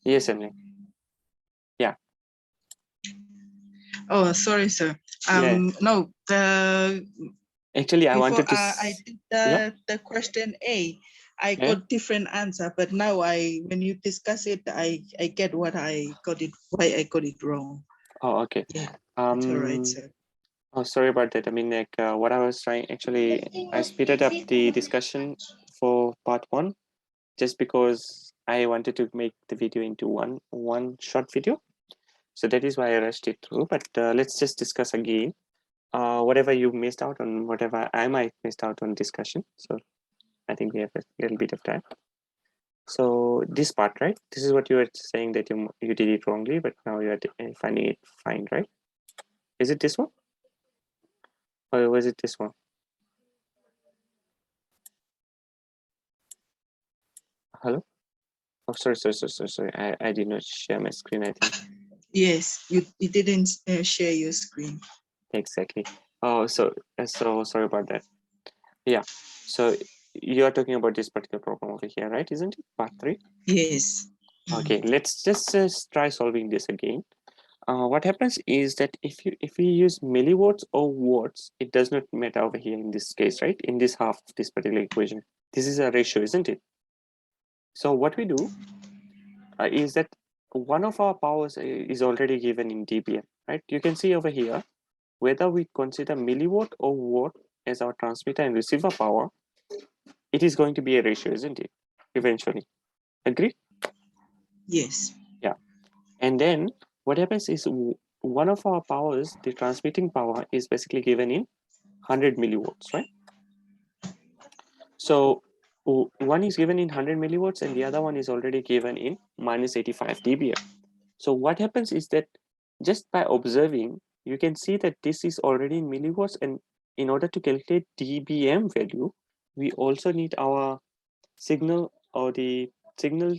Yes, Emily. Yeah. Oh, sorry, sir. Yeah. No, the Actually, I before wanted to. I did Yeah. the question A, I Yeah. got different answer, but now when you discuss it, I get what I got it, why I got it wrong. Oh, okay. Yeah, it's all right, sir. Oh, sorry about that. I mean, like what I was trying, actually, I speeded up the discussion for part 1 just because I wanted to make the video into one short video. So that is why I rushed it through. But let's just discuss again whatever you missed out on, whatever I might missed out on discussion. So I think we have a little bit of time. So this part, right? This is what you were saying that you did it wrongly, but now you are finding it fine, right? Is it this one? Or was it this one? Hello? Oh, sorry. I did not share my screen, I think. Yes, you didn't share your screen. Exactly. Oh, so sorry about that. Yeah. So you are talking about this particular problem over here, right? Isn't it? Part 3? Yes. Okay, let's just try solving this again. What happens is that if we use milliwatts or watts, it does not matter over here in this case, right? In this half of this particular equation, this is a ratio, isn't it? So what we do is that one of our powers is already given in dBm, right? You can see over here, whether we consider milliwatt or watt as our transmitter and receiver power, it is going to be a ratio, isn't it? Eventually, agree? Yes. Yeah. And then what happens is one of our powers, the transmitting power, is basically given in 100 milliwatts, right? So one is given in 100 milliwatts and the other one is already given in minus 85 dBm. So what happens is that just by observing, you can see that this is already in milliwatts, and in order to calculate dBm value, we also need our signal or the signal,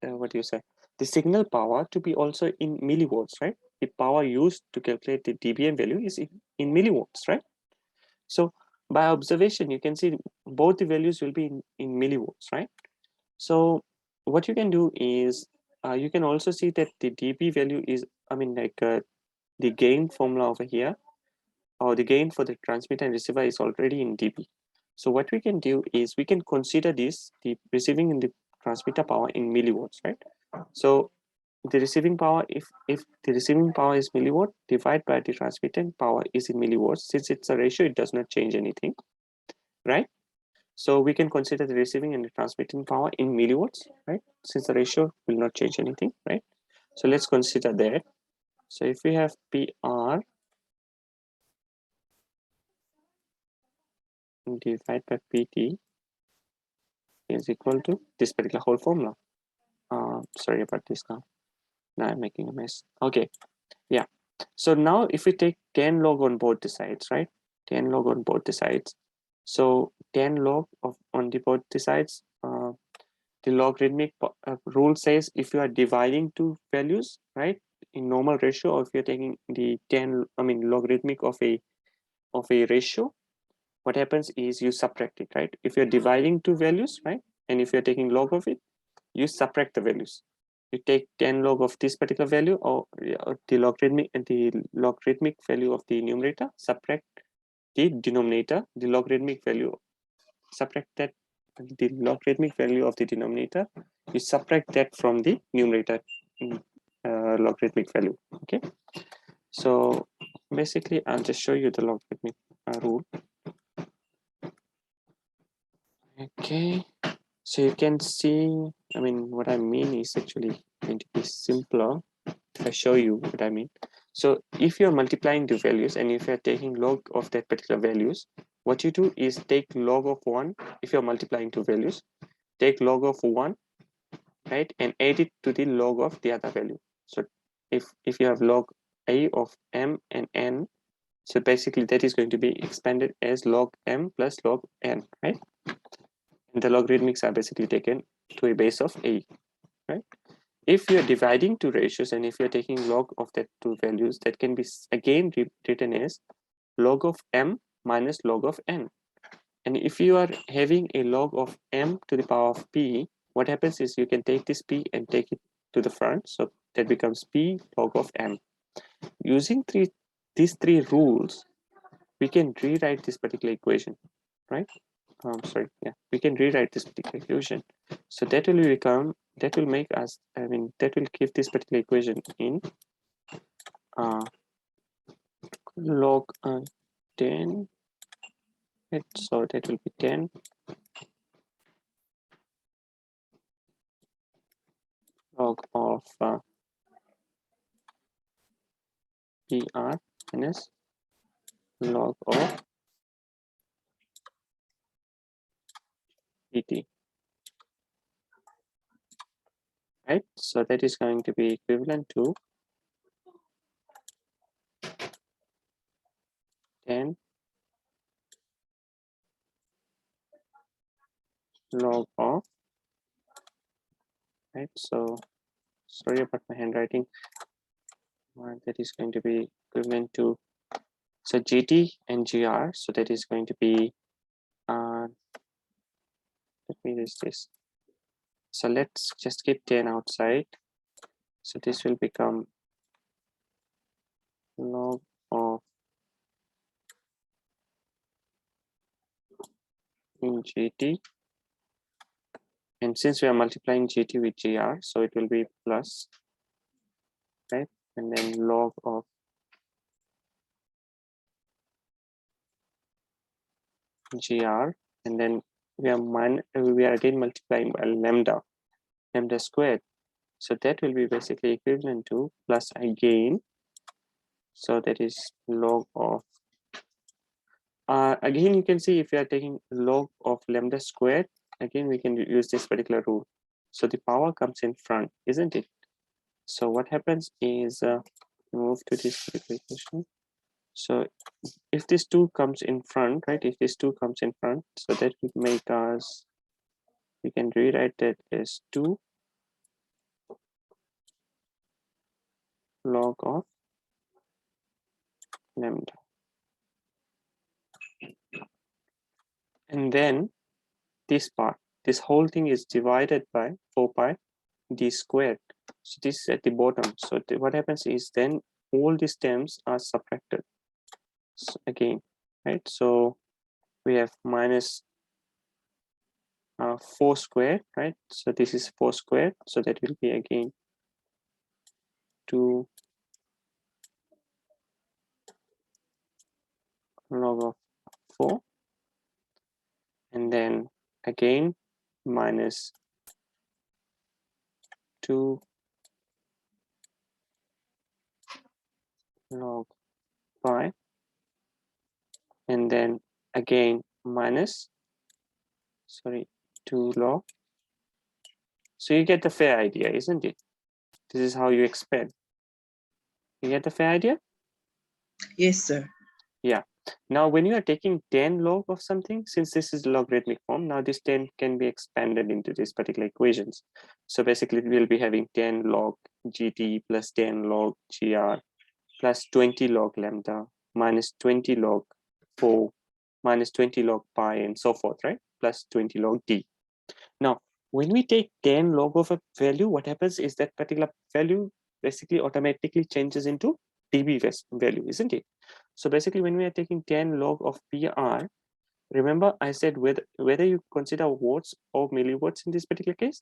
what do you say? The signal power to be also in milliwatts, right? The power used to calculate the dBm value is in milliwatts, right? So by observation, you can see both the values will be in milliwatts, right? So what you can do is you can also see that the dB value is, I mean, like the gain formula over here, or the gain for the transmitter and receiver is already in dB. So what we can do is we can consider this, the receiving and the transmitter power in milliwatts, right? So the receiving power, if the receiving power is milliwatt, divided by the transmitting power is in milliwatts. Since it's a ratio, it does not change anything, right? So we can consider the receiving and the transmitting power in milliwatts, right? Since the ratio will not change anything, right? So let's consider that. So if we have PR divided by PT is equal to this particular whole formula. Sorry about this now. Now I'm making a mess. Okay, yeah. So now if we take 10 log on both the sides, right? 10 log on both the sides. So 10 log of on the both the sides, the logarithmic rule says if you are dividing two values, right, in normal ratio, or if you're taking the 10, I mean logarithmic of a ratio, what happens is you subtract it, right? If you're dividing two values, right, and if you're taking log of it, you subtract the values. You take 10 log of this particular value, or the logarithmic value of the numerator, subtract the denominator, the logarithmic value, subtract that, the logarithmic value of the denominator, you subtract that from the numerator logarithmic value. Okay, so basically I'll just show you the logarithmic rule. Okay, so you can see, I mean, what I mean is actually going to be simpler if I show you what I mean. So if you're multiplying the values and if you're taking log of that particular values, what you do is take log of 1. If you're multiplying two values, take log of 1, right, and add it to the log of the other value. So if you have log a of m and n, so basically that is going to be expanded as log m plus log n, right? And the logarithmics are basically taken to a base of a, right? If you're dividing two ratios and if you're taking log of that two values, that can be again written as log of m minus log of n. And if you are having a log of m to the power of p, what happens is you can take this p and take it to the front. So that becomes P log of M. Using these three rules, we can rewrite this particular equation, right? Sorry, yeah, we can rewrite this particular equation. So that will become, that will make us, that will give this particular equation in log 10, so that will be 10 log of PR minus log of PT, right? So that is going to be equivalent to 10 log of, right? So sorry about my handwriting. That is going to be equivalent to, so GT and GR. So that is going to be, let me use this. So let's just keep 10 outside. So this will become log of in GT. And since we are multiplying GT with GR, so it will be plus, right? And then log of GR, and then we are again multiplying by lambda squared. So that will be basically equivalent to plus again. So that is log of, again, you can see if you are taking log of lambda squared, again, we can use this particular rule. So the power comes in front, isn't it? So what happens is, move to this particular equation. So if this 2 comes in front, right? If this 2 comes in front, so that would make us, we can rewrite that as 2 log of lambda. And then this part, this whole thing is divided by 4 pi d squared. So this is at the bottom. So what happens is then all these terms are subtracted. So again, right? So we have minus 4 squared, right? So this is 4 squared. So that will be again 2 log of 4. And then again minus 2 log pi. And then again minus, sorry, 2 log. So you get the fair idea, isn't it? This is how you expand. You get the fair idea? Yes, sir. Yeah. Now, when you are taking 10 log of something, since this is logarithmic form, now this 10 can be expanded into these particular equations. So basically, we'll be having 10 log GT plus 10 log GR plus 20 log lambda minus 20 log 4 minus 20 log pi and so forth, right? Plus 20 log D. Now, when we take 10 log of a value, what happens is that particular value basically automatically changes into dB value, isn't it? So basically, when we are taking 10 log of PR, remember I said whether you consider watts or milliwatts in this particular case,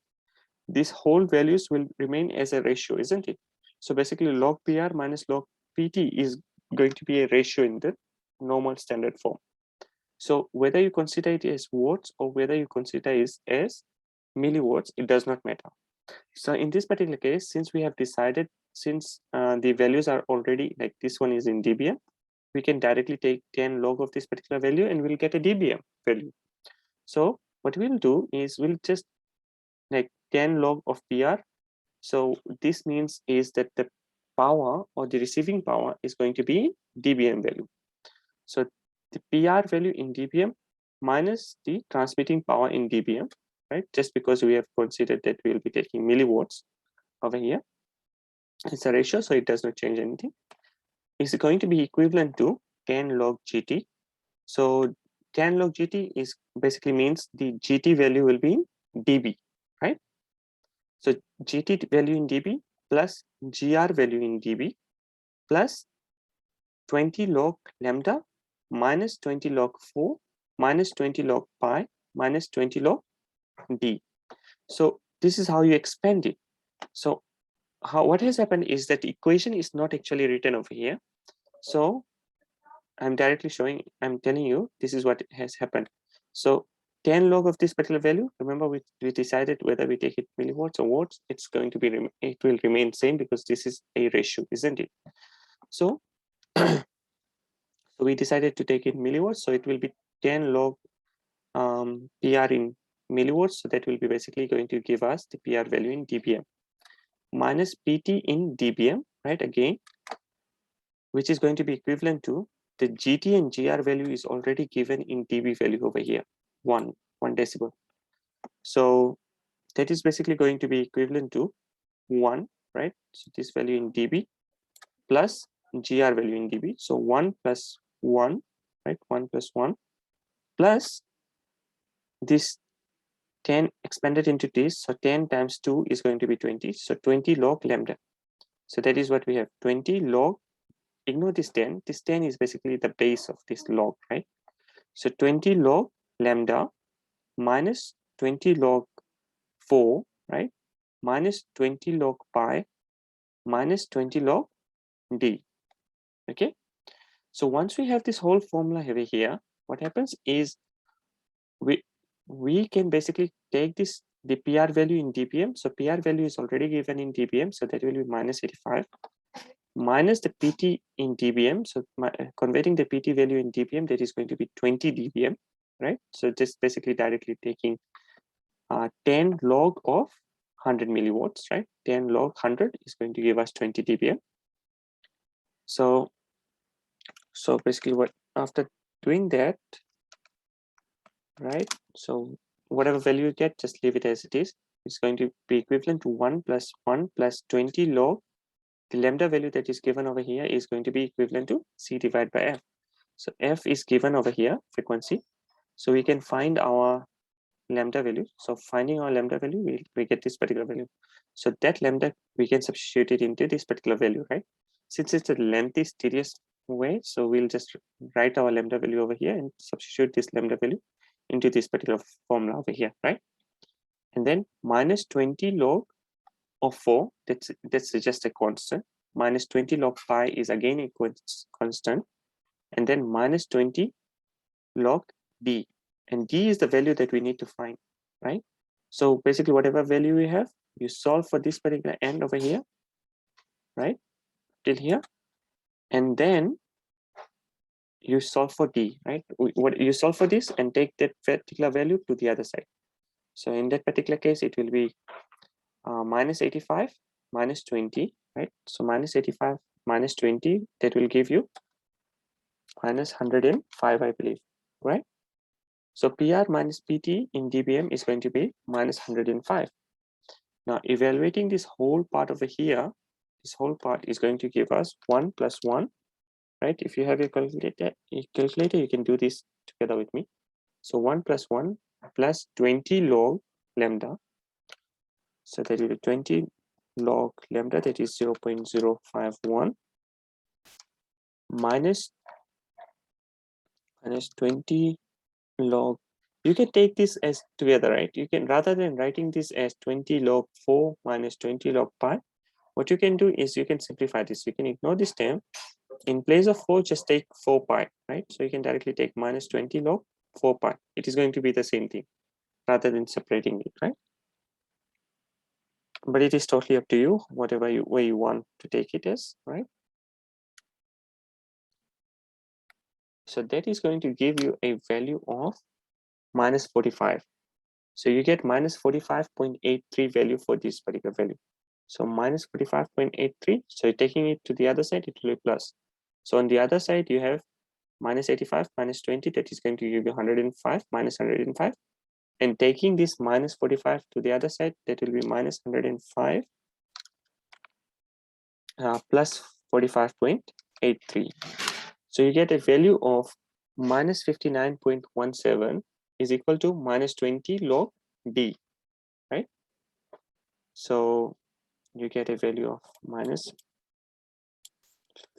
these whole values will remain as a ratio, isn't it? So basically, log PR minus log PT is going to be a ratio in the normal standard form. So whether you consider it as watts or whether you consider it as milliwatts, it does not matter. So in this particular case, since we have decided, since the values are already like this one is in dBm, we can directly take 10 log of this particular value and we'll get a dBm value. So what we'll do is we'll just like 10 log of PR. So this means is that the power or the receiving power is going to be dBm value. So the PR value in dBm minus the transmitting power in dBm, right? Just because we have considered that we'll be taking milliwatts over here. It's a ratio, so it does not change anything. It's going to be equivalent to 10 log GT. So 10 log GT is basically means the GT value will be in dB, right? So GT value in dB plus GR value in dB plus 20 log lambda minus 20 log 4 minus 20 log pi minus 20 log d. So this is how you expand it. So what has happened is that the equation is not actually written over here. So I'm directly showing, I'm telling you, this is what has happened. So 10 log of this particular value, remember we decided whether we take it milliwatts or watts, it's going to be, it will remain same because this is a ratio, isn't it? So, so we decided to take it milliwatts. So it will be 10 log PR in milliwatts. So that will be basically going to give us the PR value in dBm minus PT in dBm, right? Again, which is going to be equivalent to the GT and GR value is already given in dB value over here, one decibel. So that is basically going to be equivalent to 1, right? So this value in dB plus GR value in dB. So 1 plus 1, right? 1 plus 1 plus this 10 expanded into this. So 10 times 2 is going to be 20. So 20 log lambda. So that is what we have, 20 log, ignore this 10. This 10 is basically the base of this log, right? So 20 log lambda minus 20 log 4, right? Minus 20 log pi minus 20 log d. Okay. So once we have this whole formula over here, what happens is we can basically take this, the PR value in dBm. So PR value is already given in dBm. So that will be minus 85 minus the PT in dBm. So converting the PT value in dBm, that is going to be 20 dBm, right? So just basically directly taking 10 log of 100 milliwatts, right? 10 log 100 is going to give us 20 dBm. So basically what, after doing that, right? So whatever value you get, just leave it as it is. It's going to be equivalent to 1 plus 1 plus 20 log. The lambda value that is given over here is going to be equivalent to C divided by F. So F is given over here, frequency. So we can find our lambda value. So finding our lambda value, we get this particular value. So that lambda, we can substitute it into this particular value, right? Since it's a lengthy, tedious way, so we'll just write our lambda value over here and substitute this lambda value into this particular formula over here, right? And then minus 20 log of 4, that's just a constant. Minus 20 log pi is again a constant. And then minus 20 log d. And d is the value that we need to find, right? So basically whatever value we have, you solve for this particular end over here, right? Till here. And then you solve for d, right? What you solve for this and take that particular value to the other side. So in that particular case, it will be minus 85 minus 20, right? So minus 85 minus 20, that will give you minus 105, I believe, right? So PR minus PT in dBm is going to be minus 105. Now evaluating this whole part over here, this whole part is going to give us 1 plus 1, right? If you have a calculator, you can do this together with me. So 1 plus 1 plus 20 log lambda. So that will be 20 log lambda, that is 0.051 minus 20 log. You can take this as together, right? You can, rather than writing this as 20 log 4 minus 20 log pi, what you can do is you can simplify this. You can ignore this term. In place of 4, just take 4 pi, right? So you can directly take minus 20 log 4 pi. It is going to be the same thing rather than separating it, right? But it is totally up to you, whatever way you want to take it as, right? So that is going to give you a value of minus 45. So you get minus 45.83 value for this particular value. So minus 45.83. So taking it to the other side, it will be plus. So on the other side, you have minus 85 minus 20, that is going to give you 105 minus 105. And taking this minus 45 to the other side, that will be minus 105 plus 45.83. So you get a value of minus 59.17 is equal to minus 20 log d, right? So you get a value of minus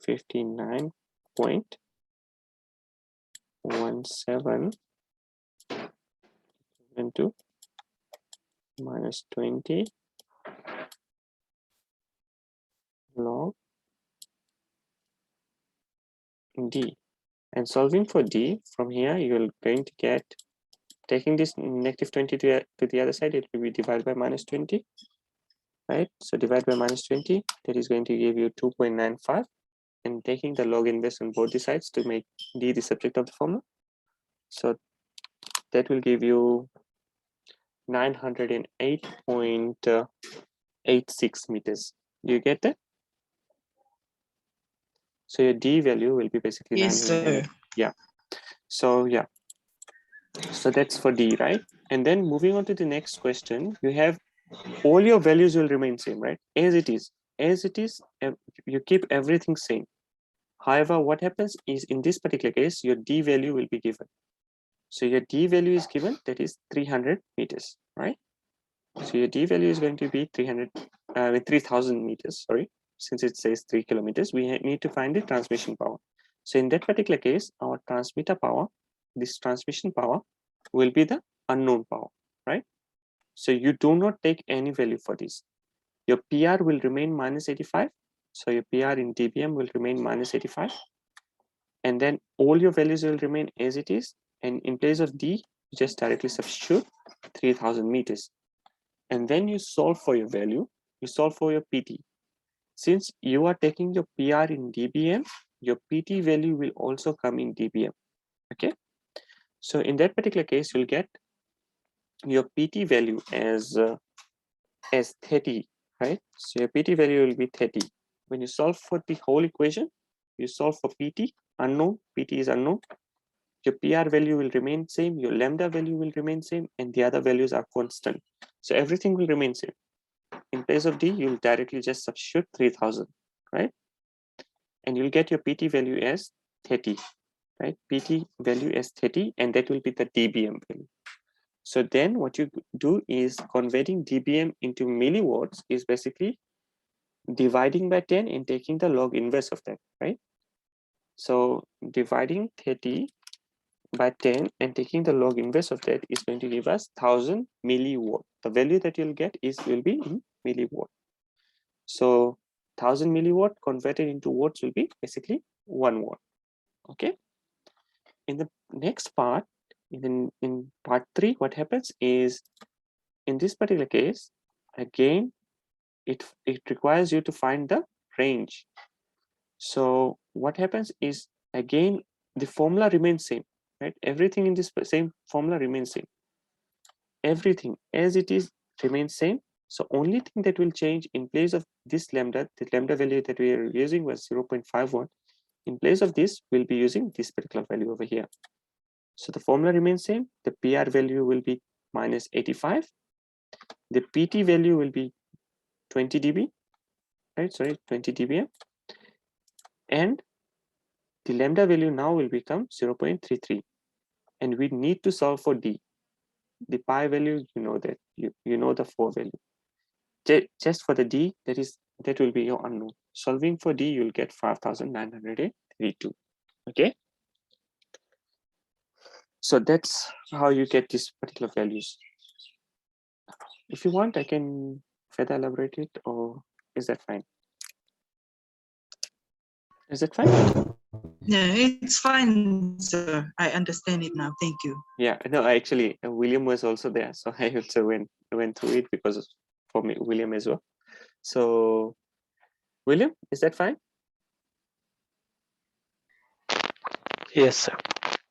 59.17 into minus 20 log d. And solving for d, from here you're going to get, taking this negative 20 to the other side, it will be divided by minus 20, right? So divide by minus 20, that is going to give you 2.95, and taking the log inverse on both the sides to make d the subject of the formula. So that will give you 908.86 meters. Do you get that? So your d value will be basically Yes, 908. sir. Yeah. So yeah. So that's for d, right? And then moving on to the next question, you have all your values will remain same, right? As it is, you keep everything same. However, what happens is in this particular case, your d value will be given. So your d value is given, that is 300 meters, right? So your d value is going to be 3,000 meters, sorry. Since it says 3 kilometers, we need to find the transmission power. So in that particular case, our transmitter power, this transmission power will be the unknown power, right? So you do not take any value for this. Your PR will remain minus 85. So your PR in dBm will remain minus 85. And then all your values will remain as it is. And in place of D, you just directly substitute 3,000 meters. And then you solve for your value, you solve for your PT. Since you are taking your PR in dBm, your PT value will also come in dBm, okay? So in that particular case, you'll get your PT value as 30, right? So your PT value will be 30. When you solve for the whole equation, you solve for PT, unknown, PT is unknown. Your PR value will remain same, your lambda value will remain same, and the other values are constant. So everything will remain same. In place of D, you'll directly just substitute 3,000, right? And you'll get your PT value as 30, right? PT value as 30, and that will be the dBm value. So then what you do is converting dBm into milliwatts is basically dividing by 10 and taking the log inverse of that, right? So dividing 30 by 10 and taking the log inverse of that is going to give us 1000 milliwatt. The value that you'll get will be in milliwatt. So 1000 milliwatt converted into watts will be basically 1 watt. Okay. In the next part, in part 3, what happens is in this particular case, again, it requires you to find the range. So what happens is, again, the formula remains same, right? Everything in this same formula remains same. Everything as it is remains same. So only thing that will change in place of this lambda, the lambda value that we are using was 0.51. In place of this, we'll be using this particular value over here. So the formula remains same. The PR value will be minus 85. The PT value will be 20 dB, right? Sorry, 20 dBm. And the lambda value now will become 0.33. And we need to solve for D. The pi value, you know that, you know the 4 value. Just for the D, that will be your unknown. Solving for D, you'll get 5,932. Okay. So that's how you get these particular values. If you want, I can further elaborate it, or is that fine? Is that fine? Yeah, it's fine, sir. I understand it now. Thank you. Yeah, no, actually, William was also there, so I also went through it because for me, William as well. So, William, is that fine? Yes, sir.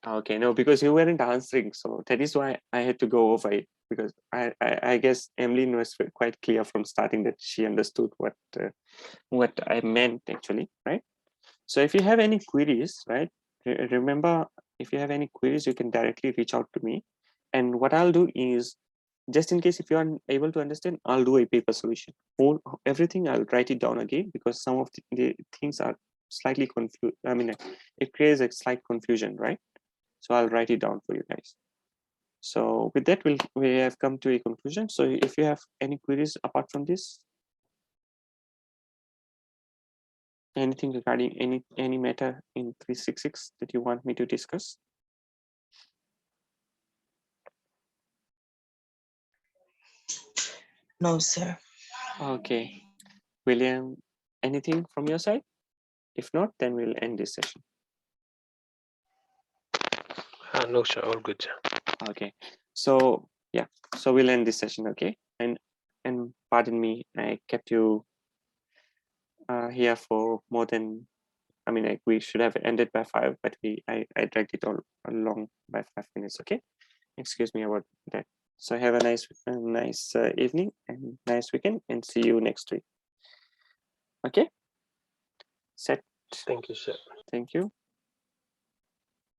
Okay, no, because you weren't answering, so that is why I had to go over it, because I guess Emily was quite clear from starting that she understood what I meant actually, right? So if you have any queries, right, remember, if you have any queries, you can directly reach out to me. And what I'll do is, just in case if you aren't able to understand, I'll do a paper solution. Everything I'll write it down again, because some of the things are slightly confused. I mean, it creates a slight confusion, right? So I'll write it down for you guys. So with that, we have come to a conclusion. So if you have any queries apart from this, anything regarding any matter in 366 that you want me to discuss? No, sir. Okay, William, anything from your side? If not, then we'll end this session. No, sir. All good, sir. Okay, so yeah, so we'll end this session. Okay, and pardon me, I kept you here for more than. I mean, like we should have ended by 5, but I dragged it all along by 5 minutes. Okay, excuse me about that. So have a nice evening and nice weekend, and see you next week. Okay, set. Thank you, sir. Thank you.